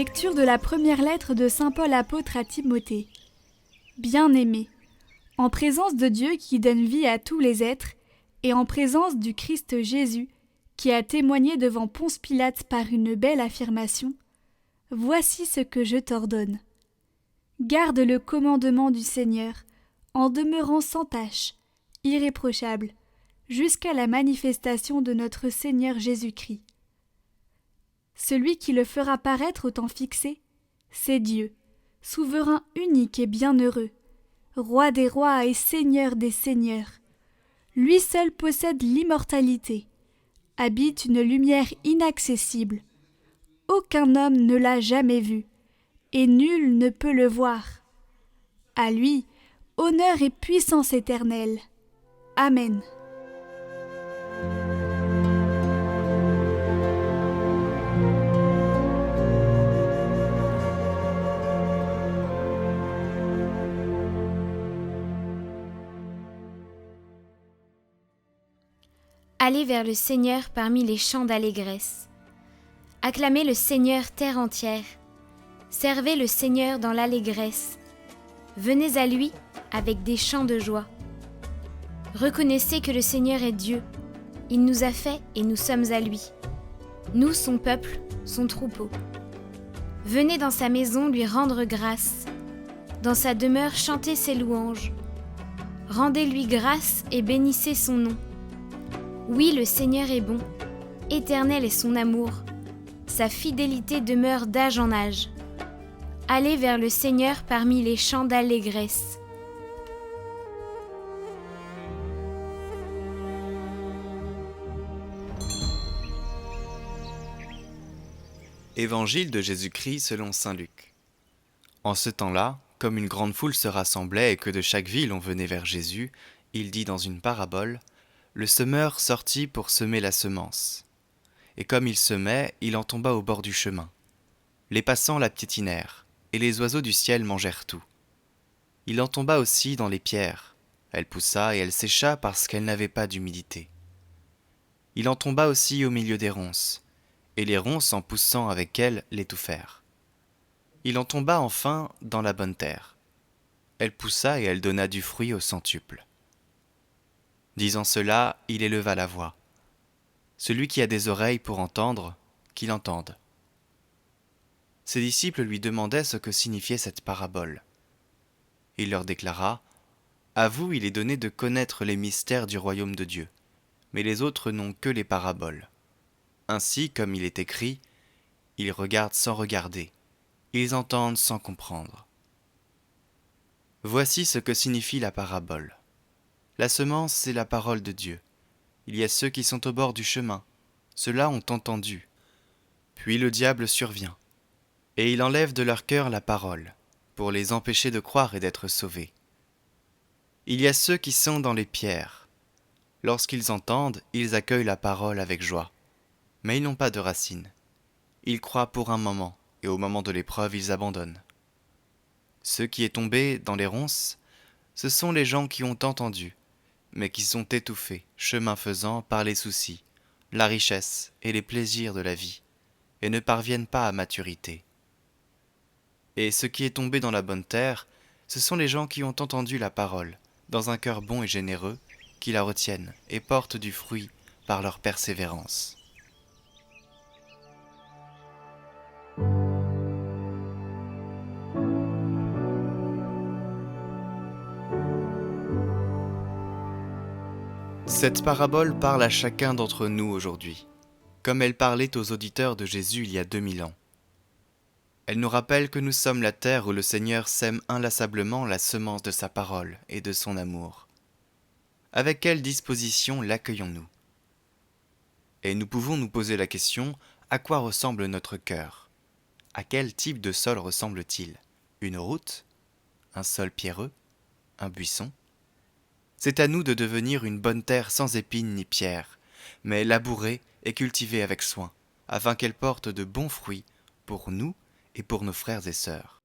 Lecture de la première lettre de saint Paul apôtre à Timothée. Bien-aimé, en présence de Dieu qui donne vie à tous les êtres, et en présence du Christ Jésus, qui a témoigné devant Ponce Pilate par une belle affirmation, voici ce que je t'ordonne. Garde le commandement du Seigneur, en demeurant sans tache, irréprochable, jusqu'à la manifestation de notre Seigneur Jésus-Christ. Celui qui le fera paraître au temps fixé, c'est Dieu, souverain unique et bienheureux, roi des rois et seigneur des seigneurs. Lui seul possède l'immortalité, habite une lumière inaccessible. Aucun homme ne l'a jamais vu, et nul ne peut le voir. À lui, honneur et puissance éternelle. Amen. Allez vers le Seigneur parmi les chants d'allégresse. Acclamez le Seigneur terre entière. Servez le Seigneur dans l'allégresse. Venez à lui avec des chants de joie. Reconnaissez que le Seigneur est Dieu. Il nous a fait et nous sommes à lui. Nous, son peuple, son troupeau. Venez dans sa maison lui rendre grâce. Dans sa demeure chantez ses louanges. Rendez-lui grâce et bénissez son nom. Oui, le Seigneur est bon, éternel est son amour, sa fidélité demeure d'âge en âge. Allez vers le Seigneur parmi les chants d'allégresse. Évangile de Jésus-Christ selon saint Luc. En ce temps-là, comme une grande foule se rassemblait et que de chaque ville on venait vers Jésus, il dit dans une parabole: Le semeur sortit pour semer la semence. Et comme il semait, il en tomba au bord du chemin. Les passants la piétinèrent, et les oiseaux du ciel mangèrent tout. Il en tomba aussi dans les pierres. Elle poussa et elle sécha parce qu'elle n'avait pas d'humidité. Il en tomba aussi au milieu des ronces, et les ronces en poussant avec elle l'étouffèrent. Il en tomba enfin dans la bonne terre. Elle poussa et elle donna du fruit au centuple. Disant cela, il éleva la voix. Celui qui a des oreilles pour entendre, qu'il entende. Ses disciples lui demandaient ce que signifiait cette parabole. Il leur déclara: À vous il est donné de connaître les mystères du royaume de Dieu, mais les autres n'ont que les paraboles. Ainsi, comme il est écrit, ils regardent sans regarder, ils entendent sans comprendre. Voici ce que signifie la parabole. La semence, c'est la parole de Dieu. Il y a ceux qui sont au bord du chemin. Ceux-là ont entendu. Puis le diable survient, et il enlève de leur cœur la parole, pour les empêcher de croire et d'être sauvés. Il y a ceux qui sont dans les pierres. Lorsqu'ils entendent, ils accueillent la parole avec joie. Mais ils n'ont pas de racines. Ils croient pour un moment, et au moment de l'épreuve, ils abandonnent. Ceux qui est tombé dans les ronces, ce sont les gens qui ont entendu, mais qui sont étouffés, chemin faisant, par les soucis, la richesse et les plaisirs de la vie, et ne parviennent pas à maturité. Et ce qui est tombé dans la bonne terre, ce sont les gens qui ont entendu la parole, dans un cœur bon et généreux, qui la retiennent et portent du fruit par leur persévérance. Cette parabole parle à chacun d'entre nous aujourd'hui, comme elle parlait aux auditeurs de Jésus il y a 2000 ans. Elle nous rappelle que nous sommes la terre où le Seigneur sème inlassablement la semence de sa parole et de son amour. Avec quelle disposition l'accueillons-nous? Et nous pouvons nous poser la question: à quoi ressemble notre cœur? À quel type de sol ressemble-t-il? Une route? Un sol pierreux? Un buisson? C'est à nous de devenir une bonne terre sans épines ni pierres, mais labourée et cultivée avec soin, afin qu'elle porte de bons fruits pour nous et pour nos frères et sœurs.